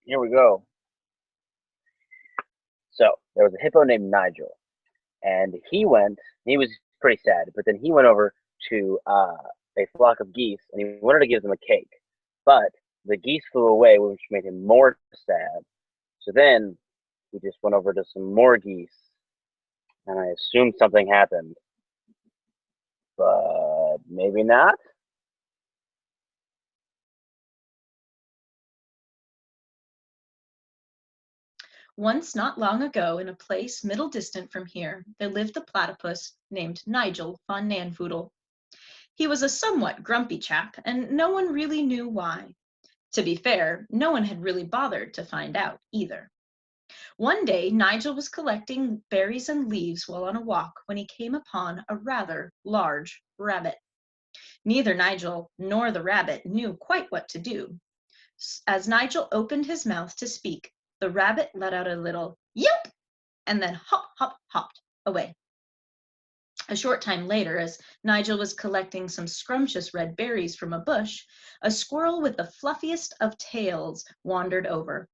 Here we go. So there was a hippo named Nigel, and he was pretty sad, but then he went over to a flock of geese, and he wanted to give them a cake, but the geese flew away, which made him more sad. So then he just went over to some more geese, and I assumed something happened, but maybe not. Once, not long ago, in a place middle distant from here, there lived a platypus named Nigel von Nanfoodle. He was a somewhat grumpy chap, and no one really knew why. To be fair, no one had really bothered to find out either. One day, Nigel was collecting berries and leaves while on a walk when he came upon a rather large rabbit. Neither Nigel nor the rabbit knew quite what to do. As Nigel opened his mouth to speak, the rabbit let out a little yelp and then hop, hop, hopped away. A short time later, as Nigel was collecting some scrumptious red berries from a bush, a squirrel with the fluffiest of tails wandered over.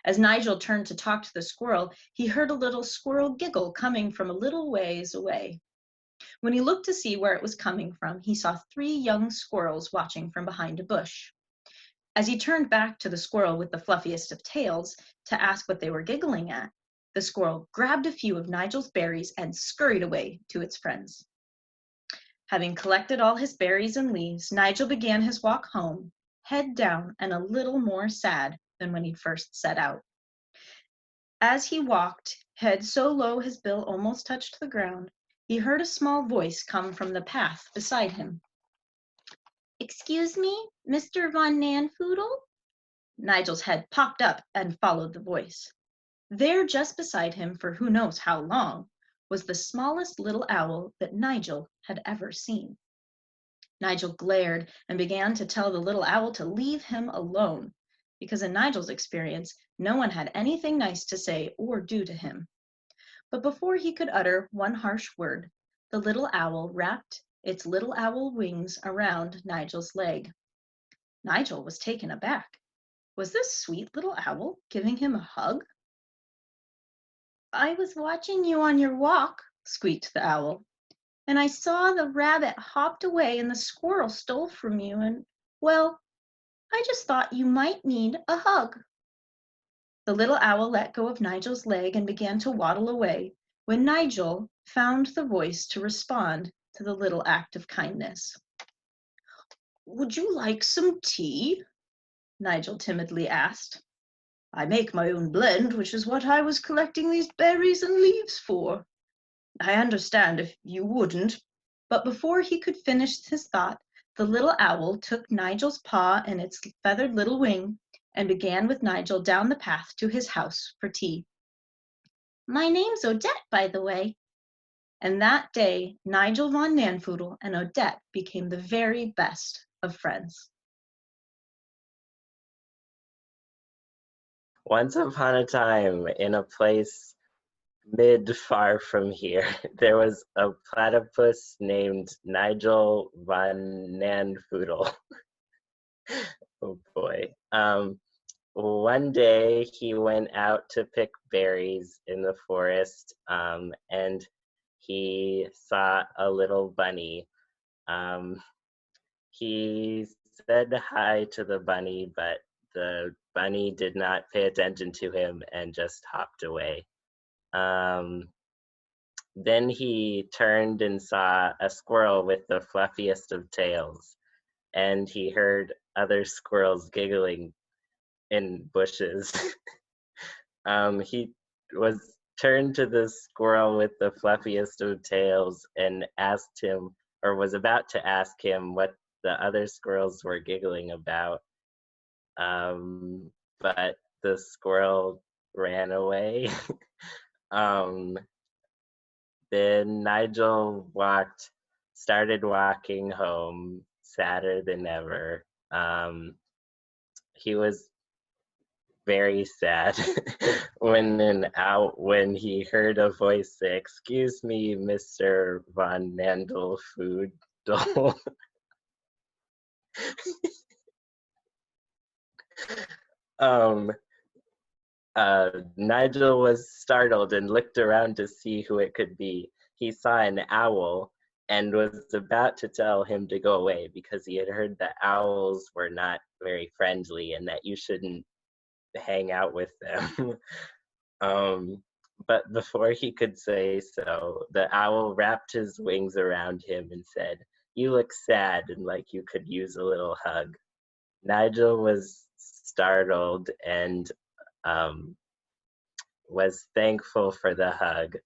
As Nigel turned to talk to the squirrel, he heard a little squirrel giggle coming from a little ways away. When he looked to see where it was coming from, he saw 3 young squirrels watching from behind a bush. As he turned back to the squirrel with the fluffiest of tails to ask what they were giggling at, the squirrel grabbed a few of Nigel's berries and scurried away to its friends. Having collected all his berries and leaves, Nigel began his walk home, head down and a little more sad than when he'd first set out. As he walked, head so low his bill almost touched the ground, he heard a small voice come from the path beside him. "Excuse me, Mr. Von Nanfoodle?" Nigel's head popped up and followed the voice. There, just beside him, for who knows how long, was the smallest little owl that Nigel had ever seen. Nigel glared and began to tell the little owl to leave him alone, because in Nigel's experience, no one had anything nice to say or do to him. But before he could utter one harsh word, the little owl wrapped its little owl wings around Nigel's leg. Nigel was taken aback. Was this sweet little owl giving him a hug? "I was watching you on your walk," squeaked the owl, "and I saw the rabbit hopped away and the squirrel stole from you, and, well, I just thought you might need a hug." The little owl let go of Nigel's leg and began to waddle away when Nigel found the voice to respond to the little act of kindness. "Would you like some tea?" Nigel timidly asked. "I make my own blend, which is what I was collecting these berries and leaves for. I understand if you wouldn't." But before he could finish his thought, the little owl took Nigel's paw in its feathered little wing and began with Nigel down the path to his house for tea. "My name's Odette, by the way." And that day, Nigel von Nanfoodle and Odette became the very best of friends. Once upon a time, in a place mid far from here, there was a platypus named Nigel von Nanfoodle. Oh boy. One day he went out to pick berries in the forest, and he saw a little bunny. Um, he said hi to the bunny, but the bunny did not pay attention to him and just hopped away. Then he turned and saw a squirrel with the fluffiest of tails, and he heard other squirrels giggling in bushes. He was turned to the squirrel with the fluffiest of tails and asked him, or was about to ask him, what the other squirrels were giggling about. But the squirrel ran away. um, then Nigel started walking home, sadder than ever. He was very sad when he heard a voice say, "Excuse me, Mr. Von Mandelfood." um, Nigel was startled and looked around to see who it could be. He saw an owl and was about to tell him to go away because he had heard that owls were not very friendly and that you shouldn't hang out with them. But before he could say so, the owl wrapped his wings around him and said, "You look sad and like you could use a little hug." Nigel was startled and was thankful for the hug.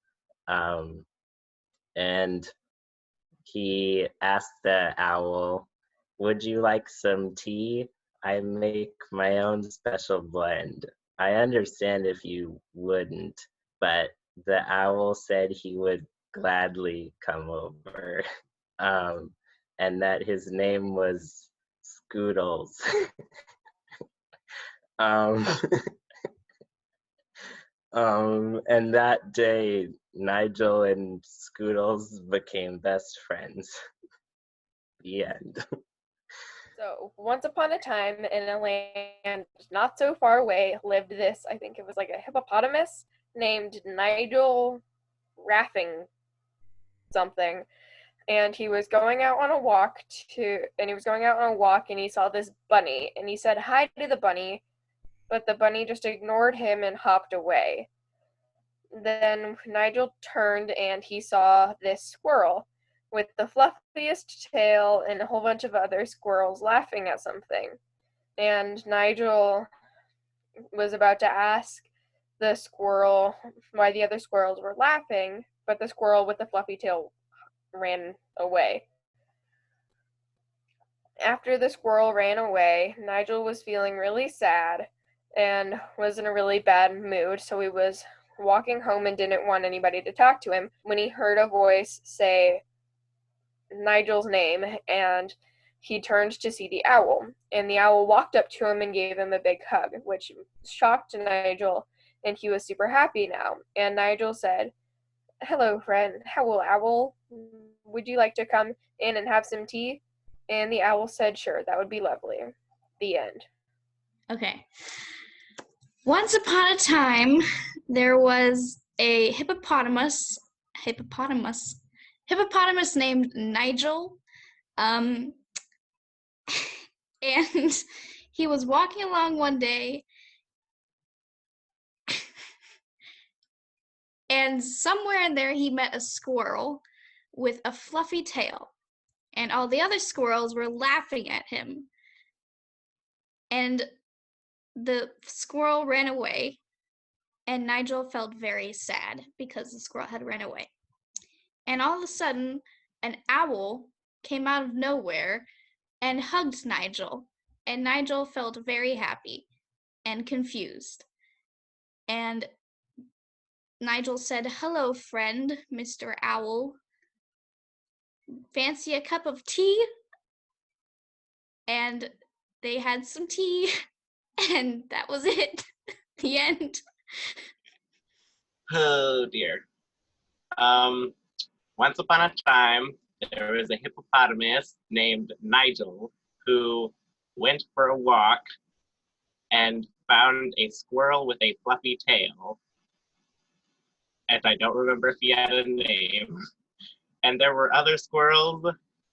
And he asked the owl, "Would you like some tea? I make my own special blend. I understand if you wouldn't," but the owl said he would gladly come over, and that his name was Scoodles. um, and that day, Nigel and Scoodles became best friends. The end. So, once upon a time in a land not so far away lived this, I think it was like a hippopotamus named Nigel Raffing something. And he was going out on a walk and he saw this bunny and he said hi to the bunny, but the bunny just ignored him and hopped away. Then Nigel turned and he saw this squirrel with the fluffiest tail and a whole bunch of other squirrels laughing at something. And Nigel was about to ask the squirrel why the other squirrels were laughing, but the squirrel with the fluffy tail ran away. After the squirrel ran away, Nigel was feeling really sad and was in a really bad mood, so he was walking home and didn't want anybody to talk to him when he heard a voice say Nigel's name, and he turned to see the owl, and the owl walked up to him and gave him a big hug, which shocked Nigel, and he was super happy now. And Nigel said, "Hello, friend. Hello, owl. Would you like to come in and have some tea?" And the owl said, "Sure, that would be lovely." The end. Okay. Once upon a time, there was a hippopotamus named Nigel, and he was walking along one day, and somewhere in there he met a squirrel with a fluffy tail, and all the other squirrels were laughing at him, and the squirrel ran away, and Nigel felt very sad because the squirrel had run away. And all of a sudden, an owl came out of nowhere and hugged Nigel, and Nigel felt very happy and confused. And Nigel said, "Hello, friend, Mr. Owl. Fancy a cup of tea?" And they had some tea, and that was it. The end. Oh dear. Once upon a time, there was a hippopotamus named Nigel who went for a walk and found a squirrel with a fluffy tail. And I don't remember if he had a name. And there were other squirrels,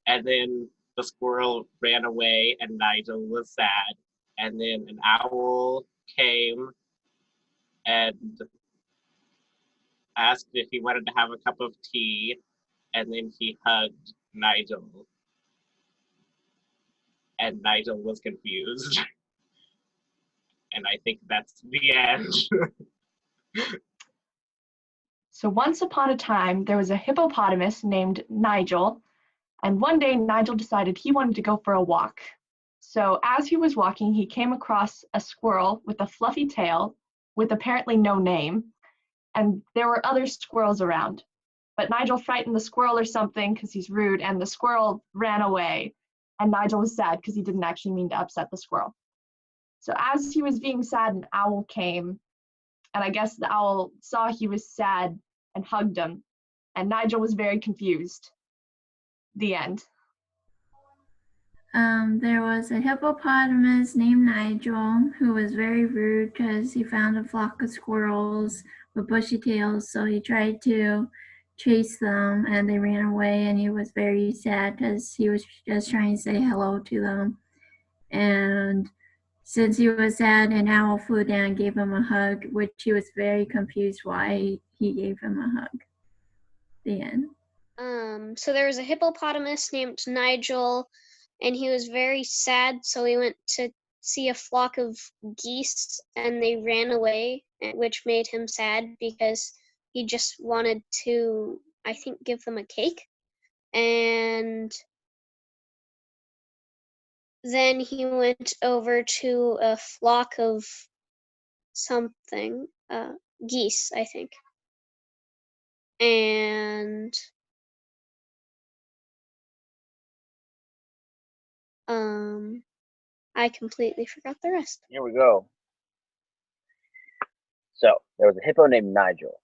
and then the squirrel ran away and Nigel was sad. And then an owl came and asked if he wanted to have a cup of tea, and then he hugged Nigel. And Nigel was confused. And I think that's the end. So once upon a time, there was a hippopotamus named Nigel, and one day Nigel decided he wanted to go for a walk. So as he was walking, he came across a squirrel with a fluffy tail with apparently no name, and there were other squirrels around. But Nigel frightened the squirrel or something because he's rude, and the squirrel ran away, and Nigel was sad because he didn't actually mean to upset the squirrel. So as he was being sad, an owl came, and I guess the owl saw he was sad and hugged him, and Nigel was very confused. The end. There was a hippopotamus named Nigel who was very rude because he found a flock of squirrels with bushy tails, so he tried to chase them and they ran away, and he was very sad because he was just trying to say hello to them. And since he was sad, an owl flew down and gave him a hug, which he was very confused why he gave him a hug. The end. So there was a hippopotamus named Nigel, and he was very sad, so he went to see a flock of geese, and they ran away, which made him sad because he just wanted to, I think, give them a cake. And then he went over to a flock of something, geese, I think. And I completely forgot the rest. Here we go. So there was a hippo named Nigel,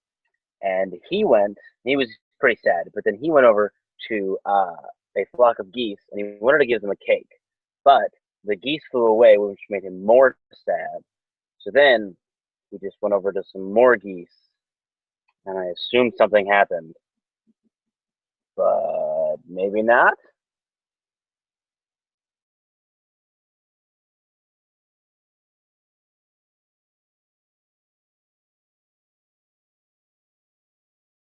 and he was pretty sad, but then he went over to a flock of geese, and he wanted to give them a cake, but the geese flew away, which made him more sad. So then he just went over to some more geese, and I assumed something happened, but maybe not.